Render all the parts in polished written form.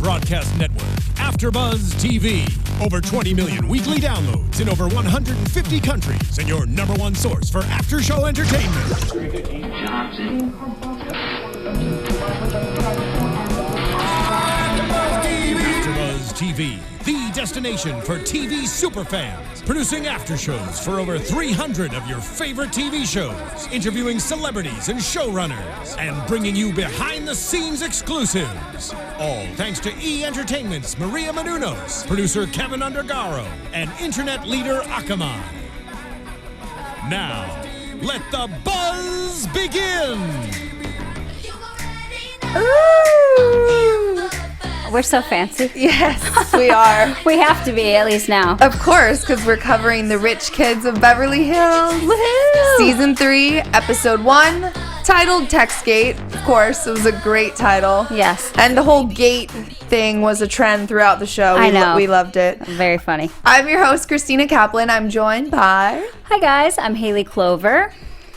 broadcast network, AfterBuzz TV. Over 20 million weekly downloads in over 150 countries, and your number one source for after-show entertainment. AfterBuzz TV, the destination for TV superfans, producing after-shows for over 300 of your favorite TV shows, interviewing celebrities and showrunners, and bringing you behind-the-scenes exclusives. All thanks to E! Entertainment's Maria Menounos, producer Kevin Undergaro, and internet leader Akamai. Now, let the buzz begin! Ooh! We're so fancy. Yes, we are. We have to be, at least now. Of course, because we're covering The Rich Kids of Beverly Hills. Woohoo! Season 3, Episode 1, titled Textgate. Of course, it was a great title. Yes. And the whole gate thing was a trend throughout the show. I know. We loved it. Very funny. I'm your host, Christina Kaplan. I'm joined by... Hi, guys. I'm Haley Clover.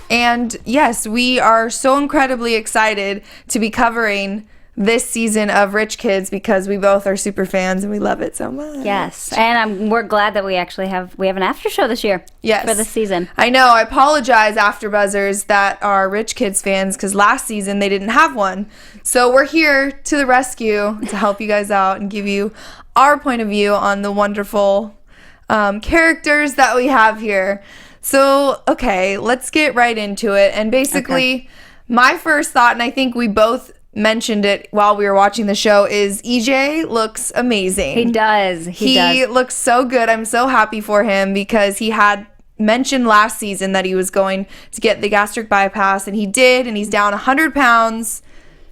And yes, we are so incredibly excited to be covering this season of Rich Kids because we both are super fans and we love it so much. Yes. And we're glad that we actually have an after show this year. Yes. For this season. I know. I apologize, AfterBuzzers, that are Rich Kids fans, because last season they didn't have one. So we're here to the rescue to help you guys out and give you our point of view on the wonderful characters that we have here. So, okay, let's get right into it. And basically, my first thought, and I think we both mentioned it while we were watching the show, is EJ looks amazing. He does. He looks so good. I'm so happy for him because he had mentioned last season that he was going to get the gastric bypass, and he did, and he's down 100 pounds.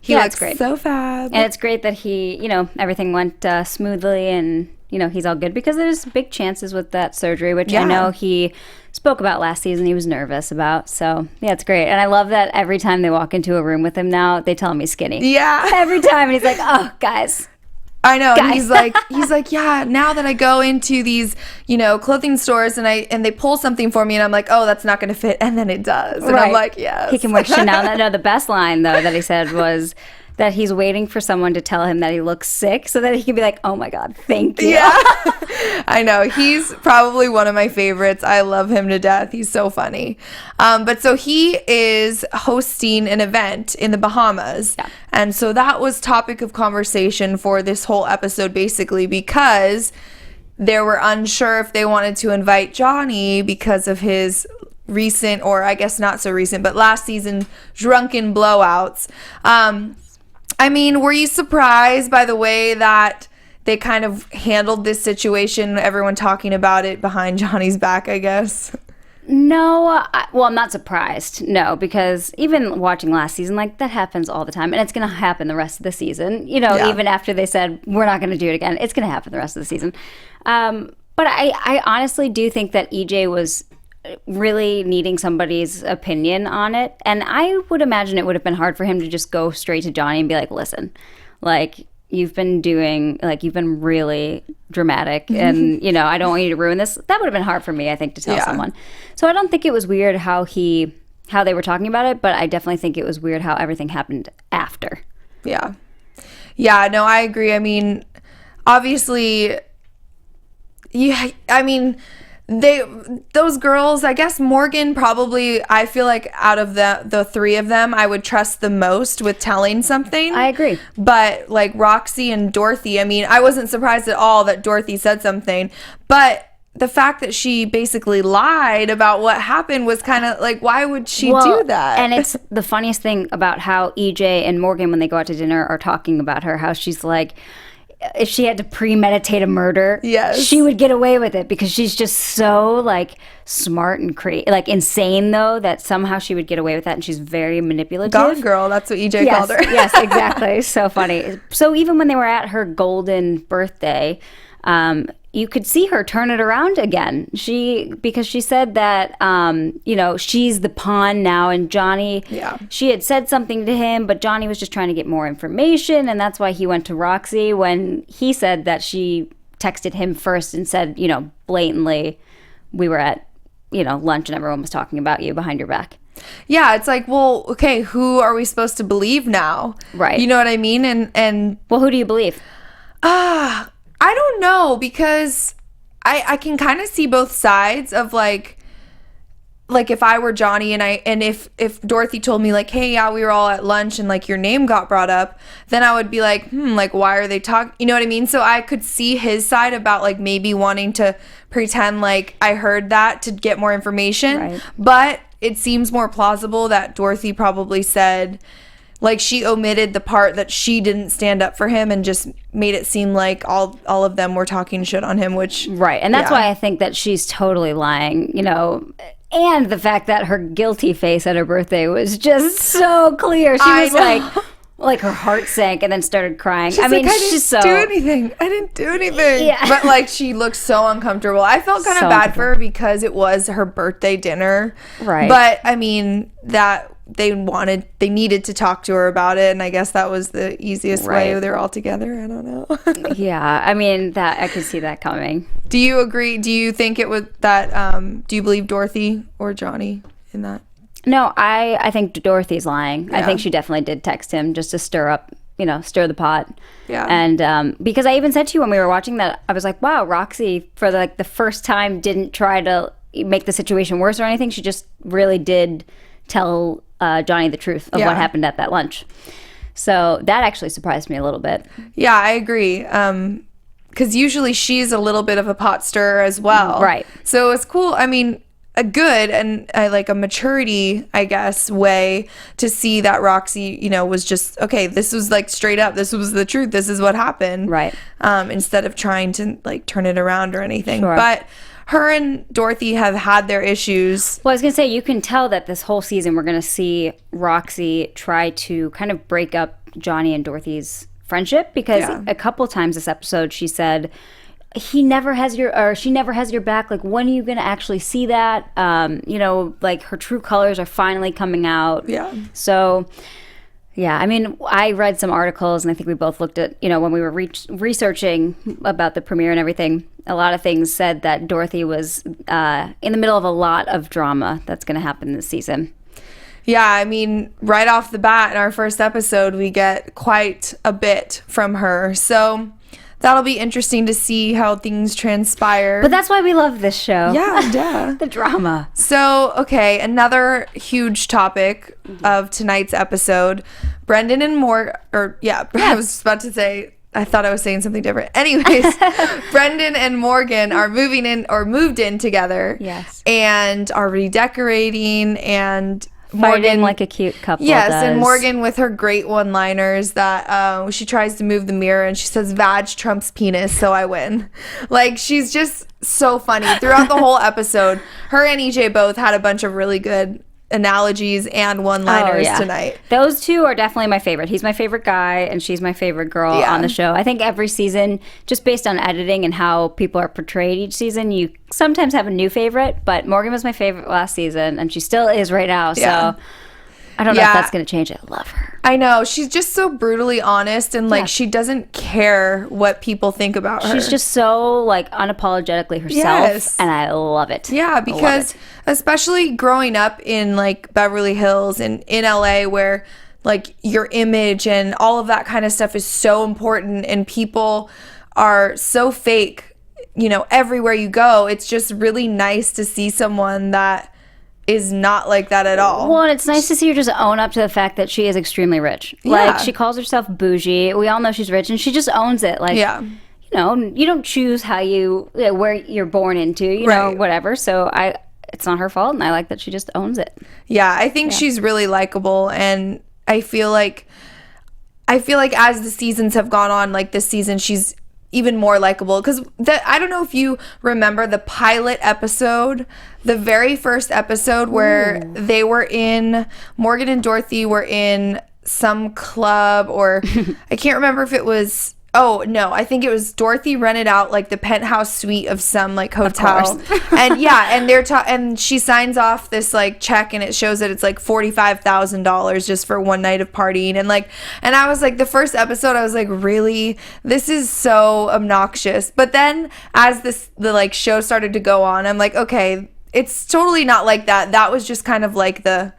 He looks great. So fab. And it's great that he, everything went smoothly and, he's all good, because there's big chances with that surgery, which I know he spoke about last season. He was nervous about. So, yeah, it's great. And I love that every time they walk into a room with him now, they tell him he's skinny. Yeah. Every time. And he's like, oh, guys. I know. Guys. And he's like, yeah, now that I go into these, clothing stores and they pull something for me and I'm like, oh, that's not going to fit. And then it does. And I'm like, yes. He can wear Chanel. No, the best line, though, that he said was that he's waiting for someone to tell him that he looks sick so that he can be like, oh my God, thank you. Yeah. I know. He's probably one of my favorites. I love him to death. He's so funny. But so he is hosting an event in the Bahamas. Yeah. And so that was topic of conversation for this whole episode, basically, because they were unsure if they wanted to invite Johnny because of his recent, or I guess not so recent, but last season, drunken blowouts. I mean, were you surprised by the way that they kind of handled this situation? Everyone talking about it behind Johnny's back, I guess. No, I'm not surprised. No, because even watching last season, that happens all the time. And it's going to happen the rest of the season. Even after they said, we're not going to do it again, it's going to happen the rest of the season. But I honestly do think that EJ was really needing somebody's opinion on it, and I would imagine it would have been hard for him to just go straight to Johnny and be like, listen, you've been really dramatic, and I don't want you to ruin this. That would have been hard for me, I think, to tell someone. So I don't think it was weird how they were talking about it, but I definitely think it was weird how everything happened after. No, I agree. I mean, obviously, those girls, I guess Morgan probably, I feel like out of the three of them, I would trust the most with telling something. I agree. But Roxy and Dorothy, I wasn't surprised at all that Dorothy said something, but the fact that she basically lied about what happened was kind of why would she do that? And it's the funniest thing about how EJ and Morgan, when they go out to dinner, are talking about her, how she's like, if she had to premeditate a murder, yes, she would get away with it because she's just so smart and insane, though, that somehow she would get away with that, and she's very manipulative. Gone girl, that's what EJ called her. Yes, exactly. So funny. So even when they were at her golden birthday, you could see her turn it around again. Because she said that, she's the pawn now, and Johnny, she had said something to him, but Johnny was just trying to get more information, and that's why he went to Roxy when he said that she texted him first and said, blatantly, we were at, lunch and everyone was talking about you behind your back. Yeah, it's well, okay, who are we supposed to believe now? Right. You know what I mean? And well, who do you believe? I don't know, because I can kind of see both sides of like if I were Johnny and if Dorothy told me like, hey, yeah, we were all at lunch and like your name got brought up, then I would be like, like why are they talking? You know what I mean? So I could see his side about like maybe wanting to pretend like I heard that to get more information. Right. But it seems more plausible that Dorothy probably said, like, she omitted the part that she didn't stand up for him and just made it seem like all of them were talking shit on him, which... Right, and that's why I think that she's totally lying, you know, and the fact that her guilty face at her birthday was just so clear. She was like her heart sank and then started crying. She's like, I didn't do anything. I didn't do anything. Yeah. But like she looked so uncomfortable. I felt kind of bad for her because it was her birthday dinner. Right. But I mean that they needed to talk to her about it, and I guess that was the easiest way. They're all together. I don't know. Yeah, I mean that I could see that coming. Do you agree? Do you think it was that? Do you believe Dorothy or Johnny in that? No, I think Dorothy's lying. Yeah. I think she definitely did text him just to stir the pot. Yeah. And because I even said to you when we were watching that, I was like, wow, Roxy, for the first time, didn't try to make the situation worse or anything. She just really did tell Johnny the truth of what happened at that lunch. So that actually surprised me a little bit. Yeah, I agree. Because usually she's a little bit of a pot stirrer as well. Right. So it's cool. I mean, a good and like a maturity, I guess, way to see that Roxy, you know, was just, okay, this was like straight up, this was the truth, this is what happened. Right. Instead of trying to like turn it around or anything. Sure. But her and Dorothy have had their issues. Well, I was going to say, you can tell that this whole season we're going to see Roxy try to kind of break up Johnny and Dorothy's friendship, because a couple times this episode she said, she never has your back. Like, when are you going to actually see that? You know, like her true colors are finally coming out. Yeah. So, yeah, I mean, I read some articles and I think we both looked at, you know, when we were researching about the premiere and everything, a lot of things said that Dorothy was in the middle of a lot of drama that's going to happen this season. Yeah, I mean, right off the bat in our first episode, we get quite a bit from her. So that'll be interesting to see how things transpire. But that's why we love this show. Yeah. The drama. So, okay, another huge topic of tonight's episode. Brendan and I was about to say, I thought I was saying something different. Anyways, Brendan and Morgan are moved in together. Yes. And are redecorating and Fighting like a cute couple. Yes, does. And Morgan with her great one-liners that she tries to move the mirror and she says, "Vag trumps penis, so I win." Like, she's just so funny throughout the whole episode. Her and EJ both had a bunch of really good analogies and one-liners tonight. Those two are definitely my favorite. He's my favorite guy and she's my favorite girl on the show. I think every season, just based on editing and how people are portrayed each season, you sometimes have a new favorite, but Morgan was my favorite last season and she still is right now. So I don't know if that's going to change. I love her. I know. She's just so brutally honest and like she doesn't care what people think about her. She's just so like unapologetically herself and I love it. Yeah, because especially growing up in like Beverly Hills and in LA where like your image and all of that kind of stuff is so important and people are so fake, you know, everywhere you go. It's just really nice to see someone that is not like that at all. Well, and it's nice to see her just own up to the fact that she is extremely rich. Like, she calls herself bougie. We all know she's rich, and she just owns it. Like, you know, you don't choose how where you're born into, you know, whatever. So it's not her fault, and I like that she just owns it. Yeah, I think she's really likable, and I feel like as the seasons have gone on, like this season, she's even more likable, because I don't know if you remember the pilot episode, the very first episode where Morgan and Dorothy were in some club, or I can't remember if it was, I think it was Dorothy rented out like the penthouse suite of some like hotel, and and and she signs off this like check and it shows that it's like $45,000 just for one night of partying, and I was like, the first episode I was like, really, this is so obnoxious. But then as the like show started to go on, I'm like, okay, it's totally not like that. That was just kind of like the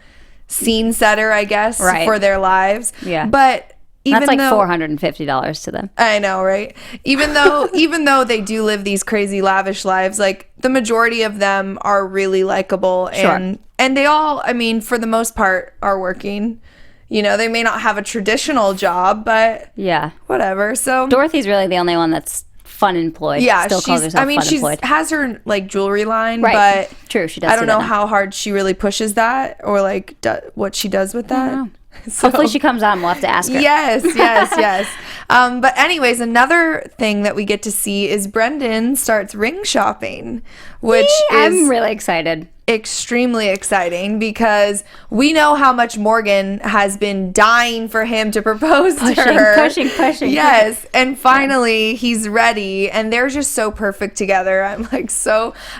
scene setter, I guess, for their lives. Yeah. But That's like $450 to them. I know, right? Even though they do live these crazy lavish lives, like the majority of them are really likable, and they all, I mean, for the most part, are working. You know, they may not have a traditional job, but yeah, whatever. So Dorothy's really the only one that's fun employed. Yeah, still calls herself fun employed. She has her like jewelry line, right? But true, she does. I don't know how hard she really pushes that, or like what she does with that. So, hopefully she comes on. We'll have to ask her. Yes. But anyways, another thing that we get to see is Brendan starts ring shopping, which I'm really excited. Extremely exciting, because we know how much Morgan has been dying for him to propose to her. Pushing. Yes, and finally he's ready, and they're just so perfect together. I'm like,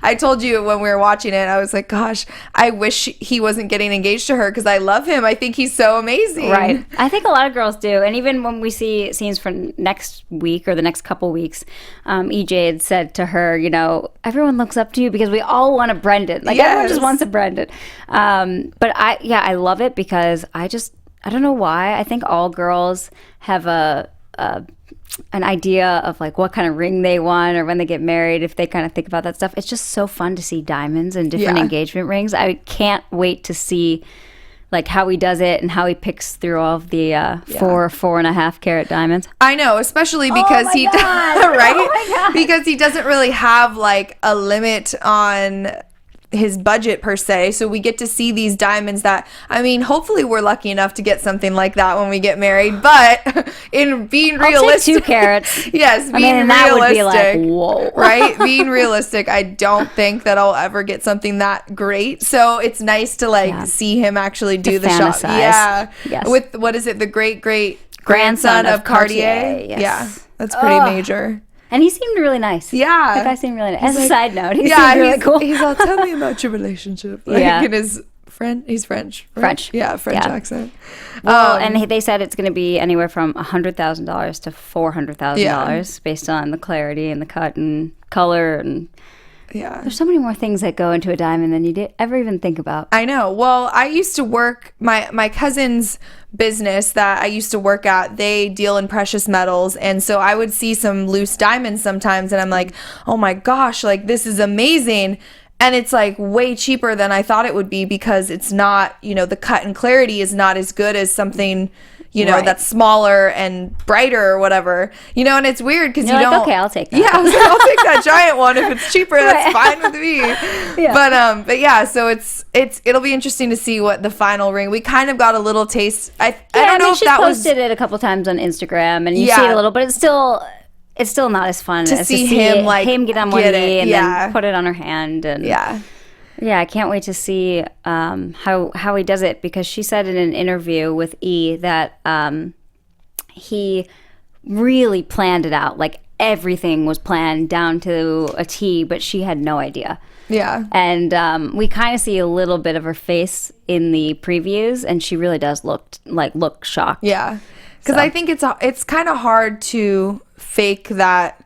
I told you when we were watching it, I was like, gosh, I wish he wasn't getting engaged to her, because I love him. I think he's so amazing. Right. I think a lot of girls do, and even when we see scenes from next week or the next couple weeks, EJ had said to her, you know, everyone looks up to you because we all want a Brendan. Like, everyone just wants a Brendan. But I love it, because I don't know why. I think all girls have an idea of like what kind of ring they want, or when they get married, if they kind of think about that stuff. It's just so fun to see diamonds and different engagement rings. I can't wait to see like how he does it and how he picks through all of the 4.5 carat diamonds. I know, especially because because he doesn't really have like a limit on his budget per se, so we get to see these diamonds that, I mean, hopefully we're lucky enough to get something like that when we get married, but in being realistic, 2 carats. Yes, being realistic, that would be like, whoa. Right? Being realistic, I don't think that I'll ever get something that great, so it's nice to see him actually do the shop. Yeah. Yes. With, what is it, the great grandson of Cartier? Yes. Yeah, that's pretty major. And he seemed really nice. Yeah. The guy seemed really nice. As a side note, he seemed really cool. He's all, tell me about your relationship. Like, in his he's French. Right? French. Yeah, French accent. Well, and they said it's going to be anywhere from $100,000 to $400,000 based on the clarity and the cut and color and... Yeah. There's so many more things that go into a diamond than you ever even think about. I know. Well, I used to work, my cousin's business that I used to work at, they deal in precious metals. And so I would see some loose diamonds sometimes, and I'm like, oh my gosh, like this is amazing. And it's like way cheaper than I thought it would be, because it's not, the cut and clarity is not as good as something, that's smaller and brighter or whatever, and it's weird because you don't. Okay, I'll take that. Yeah, I was like, I'll take that giant one if it's cheaper. That's fine with me. Yeah. But yeah, so it'll be interesting to see what the final ring. We kind of got a little taste. I don't know if that was. She posted it a couple times on Instagram, and you see it a little, but it's still not as fun to see him get on one knee and then put it on her hand, and yeah, I can't wait to see how he does it, because she said in an interview with E that he really planned it out, like everything was planned down to a T, but she had no idea. Yeah. And we kind of see a little bit of her face in the previews, and she really does look shocked. Yeah. Because I think it's kind of hard to fake that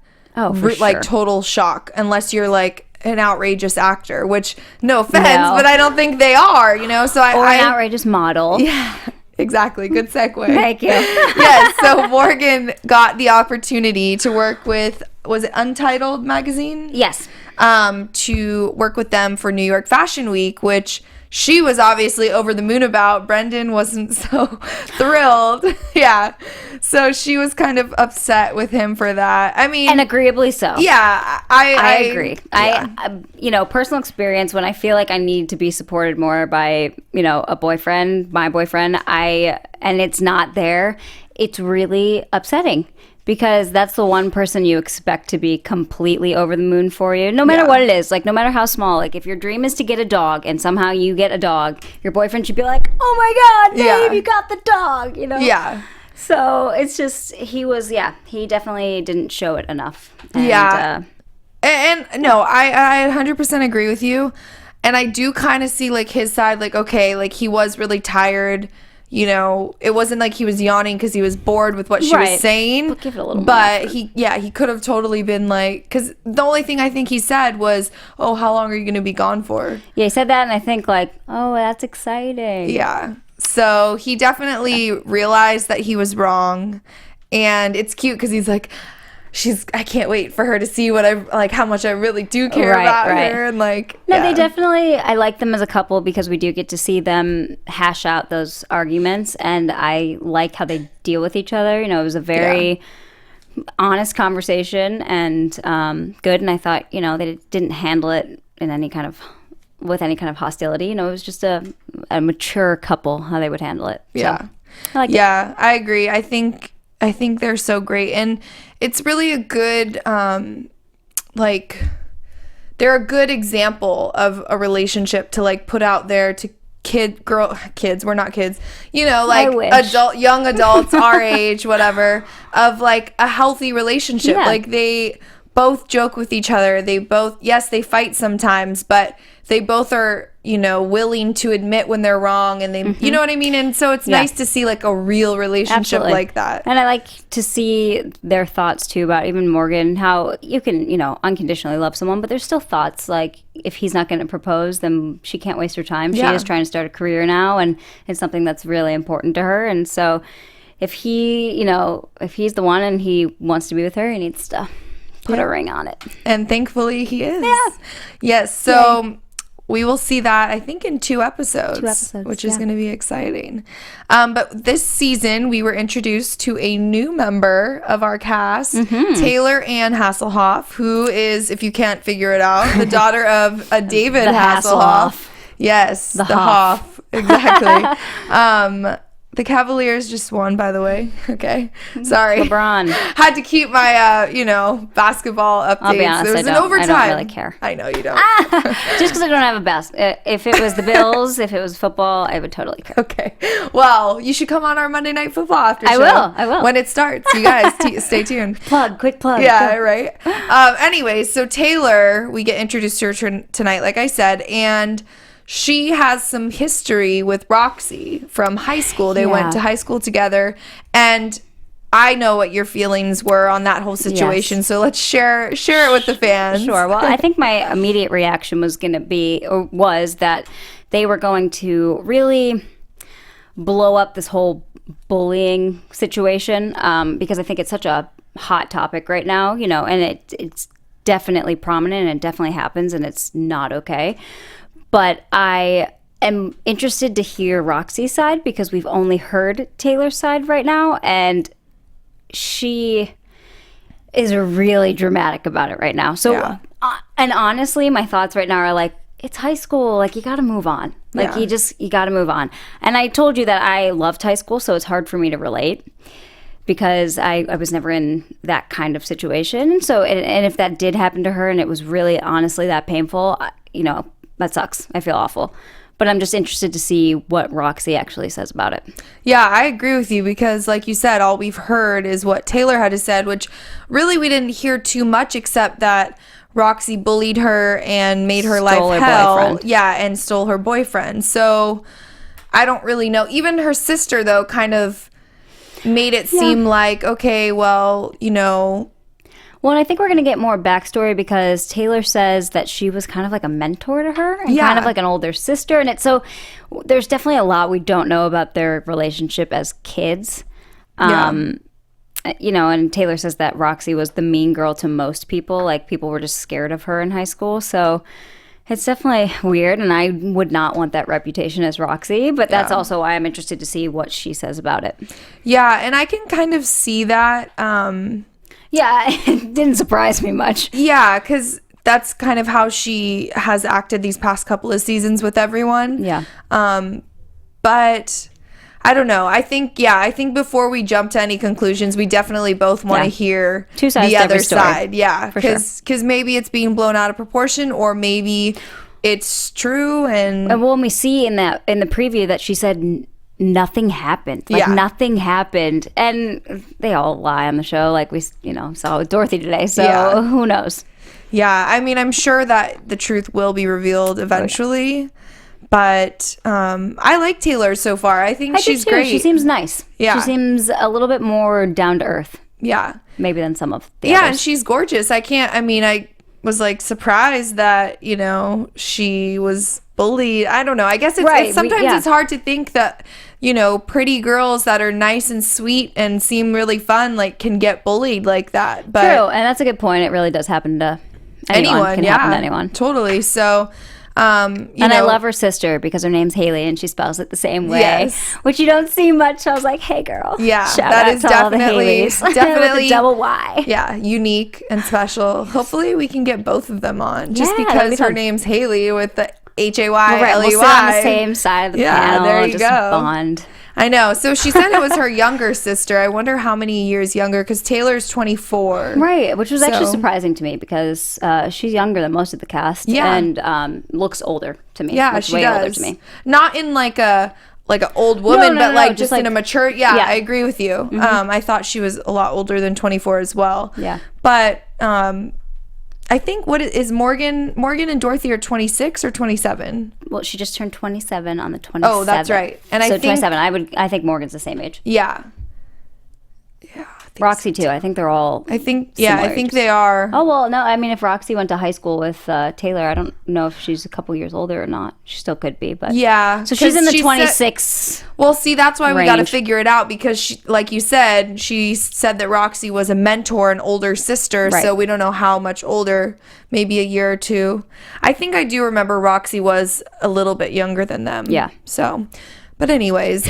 total shock unless you're like an outrageous actor, which no offense, but I don't think they are, So an outrageous model. Yeah. Exactly. Good segue. Thank you. Yes. So Morgan got the opportunity to work with, was it Untitled magazine? Yes. To work with them for New York Fashion Week, which she was obviously over the moon about. Brendan wasn't so thrilled. Yeah. So she was kind of upset with him for that. I mean, and agreeably so. Yeah. I agree. Yeah. I personal experience, when I feel like I need to be supported more by, a boyfriend, my boyfriend, and it's not there, it's really upsetting. Because that's the one person you expect to be completely over the moon for you, no matter what it is, like no matter how small. Like if your dream is to get a dog and somehow you get a dog, your boyfriend should be like, "Oh my God, babe, you got the dog," Yeah. So it's just, he definitely didn't show it enough. And, and no, I 100% agree with you. And I do kind of see like his side, like, okay, like he was really tired. It wasn't like he was yawning because he was bored with what she was saying. But give it a little more. He could have totally been like, because the only thing I think he said was, "Oh, how long are you going to be gone for?" Yeah, he said that, and I think like, "Oh, that's exciting." Yeah. So he definitely realized that he was wrong. And it's cute because he's like, I can't wait for her to see what how much I really do care about her. And they definitely, I like them as a couple because we do get to see them hash out those arguments. And I like how they deal with each other. It was a very honest conversation and good. And I thought, they didn't handle it in with any kind of hostility. It was just a mature couple, how they would handle it. Yeah. So, I like it. I agree. I think they're so great. And it's really a good, they're a good example of a relationship to put out there to kids, we're not kids, young adults our age, whatever, of a healthy relationship. They both joke with each other. They both, they fight sometimes, but they both are, willing to admit when they're wrong, and they, you know what I mean? And so it's nice to see a real relationship like that. And I like to see their thoughts too about even Morgan, how you can, unconditionally love someone, but there's still thoughts if he's not going to propose, then she can't waste her time. She is trying to start a career now, and it's something that's really important to her. And so if he, if he's the one and he wants to be with her, he needs to put a ring on it. And thankfully he is. Yeah. Yes. So we will see that, I think, in 2 episodes, which is going to be exciting. But this season, we were introduced to a new member of our cast, Taylor Ann Hasselhoff, who is, if you can't figure it out, the daughter of a David Hasselhoff. Yes, the Hoff. Exactly. The Cavaliers just won, by the way. Okay. Sorry. LeBron. Had to keep my, basketball updates. I'll be honest, there was an overtime. I don't really care. I know you don't. Just because I don't have a basket. If it was the Bills, if it was football, I would totally care. Okay. Well, you should come on our Monday Night Football after show. I will. When it starts. You guys, stay tuned. Quick plug. Yeah, right. Anyway, so Taylor, we get introduced to her tonight, like I said, and she has some history with Roxy from high school. They went to high school together, and I know what your feelings were on that whole situation. Yes. So let's share it with the fans. Sure. Well, I think my immediate reaction was that they were going to really blow up this whole bullying situation, because I think it's such a hot topic right now, and it's definitely prominent and it definitely happens, and it's not okay. But I am interested to hear Roxy's side because we've only heard Taylor's side right now, and she is really dramatic about it right now. So, and honestly, my thoughts right now are it's high school. You got to move on. You got to move on. And I told you that I loved high school, so it's hard for me to relate because I was never in that kind of situation. So, and if that did happen to her and it was really honestly that painful, that sucks. I feel awful. But I'm just interested to see what Roxy actually says about it. Yeah, I agree with you because, like you said, all we've heard is what Taylor had to said, which really we didn't hear too much except that Roxy bullied her and made her life hell. Boyfriend. Yeah, and stole her boyfriend. So I don't really know. Even her sister, though, kind of made it seem like, okay, well, Well, and I think we're going to get more backstory because Taylor says that she was kind of like a mentor to her and kind of like an older sister. And so there's definitely a lot we don't know about their relationship as kids. And Taylor says that Roxy was the mean girl to most people. People were just scared of her in high school. So it's definitely weird. And I would not want that reputation as Roxy. But that's also why I'm interested to see what she says about it. Yeah, and I can kind of see that. Yeah, it didn't surprise me much. Yeah, because that's kind of how she has acted these past couple of seasons with everyone. Yeah. But I don't know. I think before we jump to any conclusions, we definitely both want to hear two sides the to other every story. side. Yeah, because maybe it's being blown out of proportion, or maybe it's true. And when we see in the preview that she said nothing happened. Nothing happened. And they all lie on the show we, saw with Dorothy today. So who knows? Yeah. I mean, I'm sure that the truth will be revealed eventually. But I like Taylor so far. I think she's great. She seems nice. Yeah. She seems a little bit more down to earth. Yeah. Maybe than some of the others. And she's gorgeous. I was surprised that, she was bullied. I don't know. I guess it's sometimes it's hard to think that pretty girls that are nice and sweet and seem really fun, like, can get bullied like that. But true, and that's a good point. It really does happen to anyone. Can happen to anyone. Totally. So, and I love her sister because her name's Haley and she spells it the same way, yes. which you don't see much. I was like, hey, girl. Yeah, shout that out is to all the definitely Haleys. With a double Y. Yeah, unique and special. Hopefully, we can get both of them on, just Yeah, because be her fun. name's Haley with the HAYLEY. We'll sit on the same side of the panel. There you just go. Bond. I know. So she said it was her younger sister. I wonder how many years younger, because Taylor's 24. Right, which was actually surprising to me because she's younger than most of the cast and looks older to me. Yeah, looks she way does. older to me. Not in like an old woman, but like just in a mature. Yeah, yeah. I agree with you. Mm-hmm. I thought she was a lot older than 24 as well. Yeah. But I think Morgan and Dorothy are 26 or 27. Well, she just turned 27 on the 27th. Oh, that's right. And so I think 27. I think Morgan's the same age. Yeah. Roxy too. I think they're all. I think similar they are. Oh well, no. I mean, if Roxy went to high school with Taylor, I don't know if she's a couple years older or not. She still could be, but yeah. So she's in the 26. Well, see, that's why we got to range. figure it out because, she, like you said, she said that Roxy was a mentor, an older sister, Right. so we don't know how much older, maybe a year or two. I think I do remember Roxy was a little bit younger than them. Yeah. So, but anyways,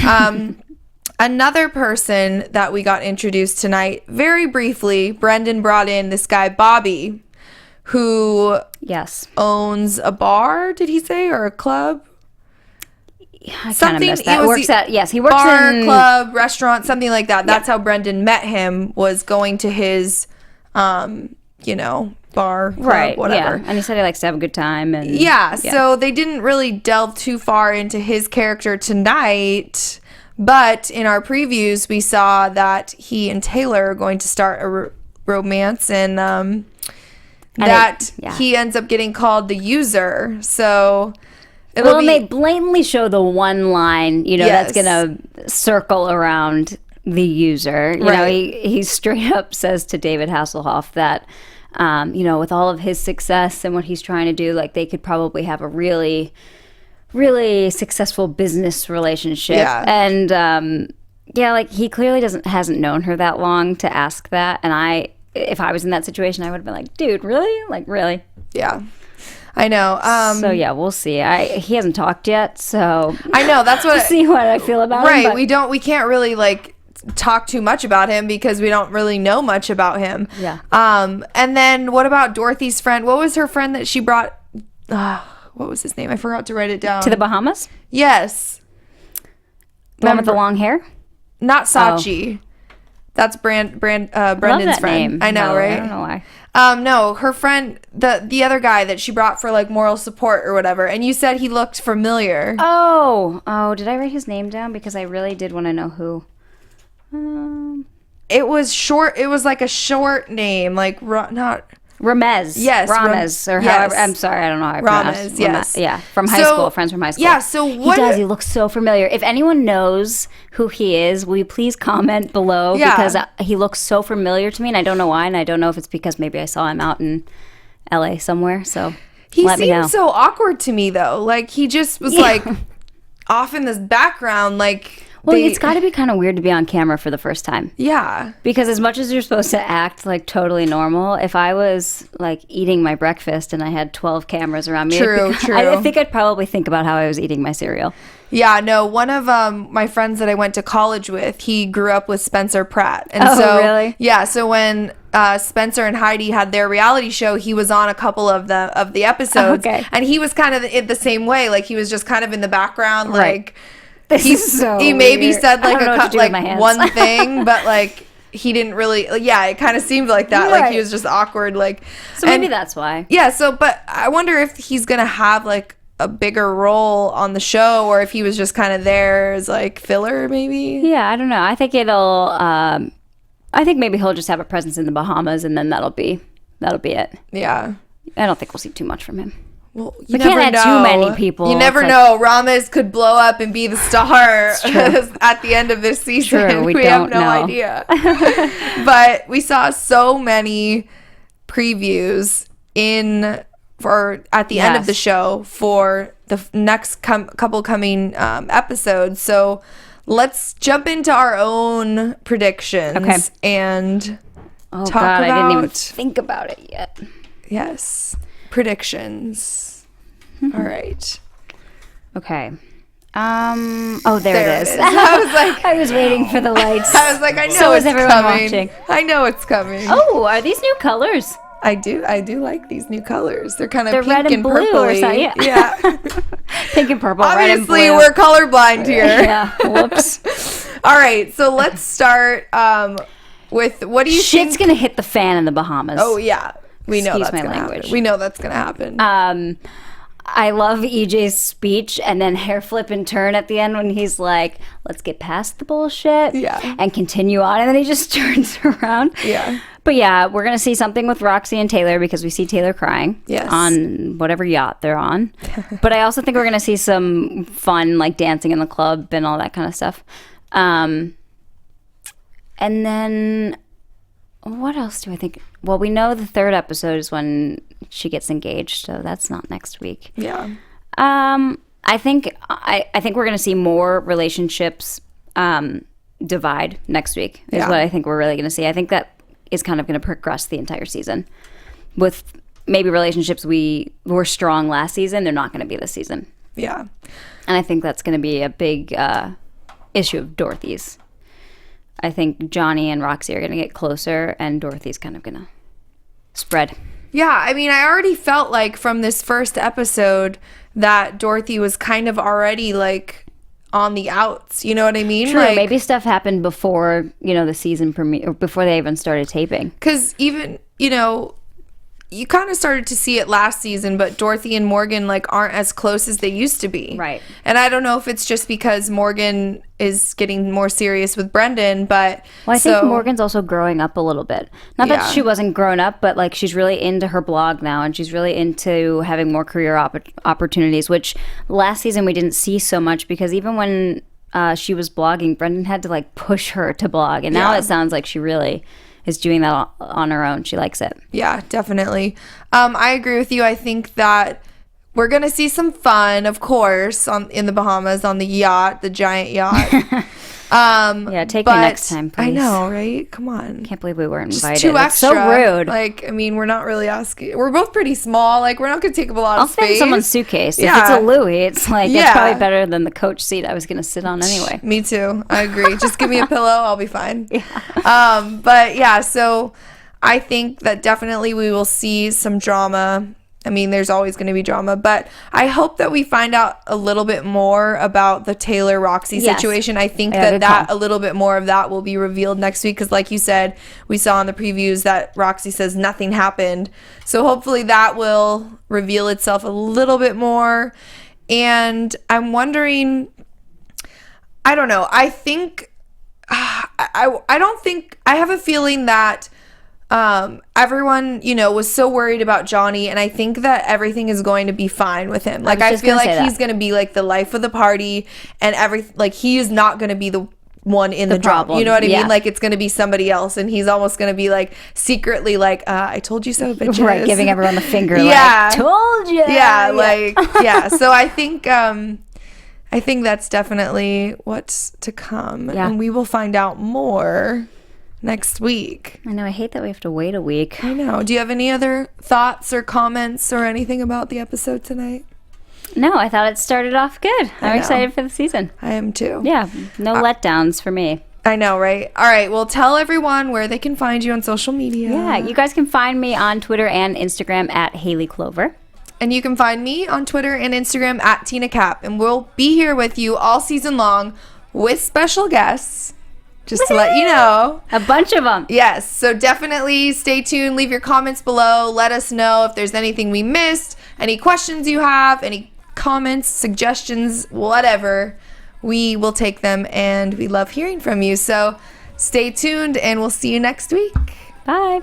another person that we got introduced tonight, very briefly, Brendan brought in this guy, Bobby, who Yes. owns a bar, did he say, or a club? I kind of missed that. He works bar, in club, restaurant, something like that. That's how Brendan met him, was going to his, bar, club, right, whatever. Yeah. And he said he likes to have a good time. And Yeah, so they didn't really delve too far into his character tonight, but in our previews, we saw that he and Taylor are going to start a romance, and he ends up getting called the user. So and they blatantly show the one line, Yes. that's gonna circle around the user. You know, he straight up says to David Hasselhoff that, with all of his success and what he's trying to do, like they could probably have a really, really successful business relationship. Yeah. And like he clearly hasn't known her that long to ask that. And if I was in that situation, I would have been like, dude, really? Like, really? Yeah. I know. So yeah, we'll see. He hasn't talked yet, so I know that's what we'll see what I feel about him. Right. We can't really like talk too much about him because we don't really know much about him. Yeah. And then what about Dorothy's friend? What was her friend that she brought? What was his name? I forgot to write it down. To the Bahamas? Yes. The one with the long hair? Not Sachi. That's Brendan's friend. Name. I know, right? I don't know why. No, her friend, the other guy that she brought for like moral support or whatever, and you said he looked familiar. Oh, did I write his name down? Because I really did want to know who. It was short. It was like a short name, like not Ramez. Yes, Ramez, or however. I'm sorry, I don't know how I pronounce Ramez, yes. Yeah, from high school, friends from high school. Yeah, so what? He does. He looks so familiar. If anyone knows who he is, will you please comment below? Yeah. Because he looks so familiar to me, and I don't know why, and I don't know if it's because maybe I saw him out in LA somewhere. So he let me know. seemed so awkward to me, though. Like he just was like off in this background, like. Well, it's got to be kind of weird to be on camera for the first time. Yeah. Because as much as you're supposed to act like totally normal, if I was like eating my breakfast and I had 12 cameras around me, True. I think I'd probably think about how I was eating my cereal. Yeah, no, one of my friends that I went to college with, he grew up with Spencer Pratt. And really? Yeah, so when Spencer and Heidi had their reality show, he was on a couple of the episodes. Okay. And he was kind of the same way. Like, he was just kind of in the background, Right. like... He maybe weird. said like one thing, but like he didn't really. Yeah, it kind of seemed like that. Right. Like he was just awkward. Like so maybe that's why. Yeah. So, but I wonder if he's gonna have like a bigger role on the show, or if he was just kind of there as like filler, maybe. Yeah, I don't know. I think it'll. I think maybe he'll just have a presence in the Bahamas, and then that'll be it. Yeah. I don't think we'll see too much from him. Well, we can't add too many people. You never know. Ramez could blow up and be the star at the end of this season. True, we have don't no know. idea. But we saw so many previews at the end of the show for the next couple coming episodes. So let's jump into our own predictions and talk about. I didn't even think about it yet. Yes, predictions. All right. Okay. There it is. I was like, I was waiting for the lights. I was like, I know So it's is everyone coming. watching. I know it's coming. Oh, are these new colors? I do like these new colors. They're kind of They're pink red and blue or purpley. something. Yeah. Pink and purple, red and Obviously, blue. we're colorblind here. Yeah. Whoops. All right, so let's start with what do you Shit's think? gonna hit the fan in the Bahamas. Oh yeah, we know Excuse that's my gonna language. happen. We know that's gonna happen. I love EJ's speech and then hair flip and turn at the end when he's like, let's get past the bullshit and continue on. And then he just turns around. Yeah. But yeah, we're going to see something with Roxy and Taylor because we see Taylor crying on whatever yacht they're on. But I also think we're going to see some fun, like dancing in the club and all that kind of stuff. And then what else do I think? Well, we know the third episode is when she gets engaged, so that's not next week. Yeah. I think we're going to see more relationships divide next week is what I think we're really going to see. I think that is kind of going to progress the entire season. With maybe relationships we were strong last season, they're not going to be this season. Yeah. And I think that's going to be a big issue of Dorothy's. I think Johnny and Roxy are going to get closer, and Dorothy's kind of going to spread. Yeah, I mean, I already felt like from this first episode that Dorothy was kind of already like on the outs. You know what I mean? True. Like, Maybe stuff happened before, the season premiere, or before they even started taping. because even, you kind of started to see it last season, but Dorothy and Morgan like aren't as close as they used to be. Right. And I don't know if it's just because Morgan is getting more serious with Brendan, but Well, I think Morgan's also growing up a little bit. Not Yeah. that she wasn't grown up, but like she's really into her blog now, and she's really into having more career opportunities, which last season we didn't see so much because even when she was blogging, Brendan had to like push her to blog, and now it sounds like she really is doing that on her own. She likes it. Yeah, definitely. I agree with you. I think that we're going to see some fun, of course, in the Bahamas on the yacht, the giant yacht. Yeah, take me next time, please. I know, right? Come on. Can't believe we weren't Just invited. too It's extra. so rude. Like, I mean, we're not really asking. We're both pretty small. Like, we're not going to take up a lot I'll of space. fit in someone's suitcase. If Yeah. it's a Louis, it's like Yeah. it's probably better than the coach seat I was going to sit on anyway. Me too. I agree. Just give me a pillow. I'll be fine. But yeah, so I think that definitely we will see some drama. I mean, there's always going to be drama, but I hope that we find out a little bit more about the Taylor Roxy Yes. situation. I think Yeah, good that call. a little bit more of that will be revealed next week because, like you said, we saw in the previews that Roxy says nothing happened. So hopefully that will reveal itself a little bit more. And I'm wondering, I don't know. I think I don't think I have a feeling that everyone, was so worried about Johnny, and I think that everything is going to be fine with him. Like, I feel like he's going to be like the life of the party, and he is not going to be the one in the drama. problem. You know what I Yeah. mean? Like, it's going to be somebody else, and he's almost going to be like secretly like, I told you so, bitches. Right, giving everyone the finger. Yeah. Like, told you. Yeah, yeah. So I think that's definitely what's to come, Yeah. and we will find out more next week. I know. I hate that we have to wait a week. I know. Do you have any other thoughts or comments or anything about the episode tonight? No, I thought it started off good. I'm know. excited for the season. I am too. Yeah, no letdowns for me. I know, right? All right. Well, tell everyone where they can find you on social media. Yeah, you guys can find me on Twitter and Instagram at Haley Clover. And you can find me on Twitter and Instagram at Tina Cap. And we'll be here with you all season long with special guests. Just to let you know. A bunch of them. Yes, so definitely stay tuned. Leave your comments below. Let us know if there's anything we missed, any questions you have, any comments, suggestions, whatever. We will take them, and we love hearing from you. So stay tuned, and we'll see you next week. Bye.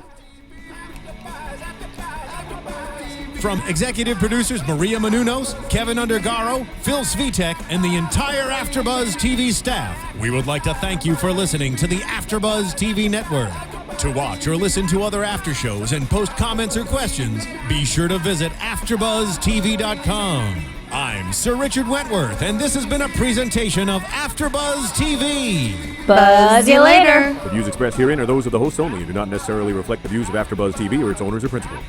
From executive producers Maria Menounos, Kevin Undergaro, Phil Svitek, and the entire AfterBuzz TV staff, we would like to thank you for listening to the AfterBuzz TV network. To watch or listen to other after shows and post comments or questions, be sure to visit AfterBuzzTV.com. I'm Sir Richard Wentworth, and this has been a presentation of AfterBuzz TV. Buzz you later. The views expressed herein are those of the hosts only and do not necessarily reflect the views of AfterBuzz TV or its owners or principals.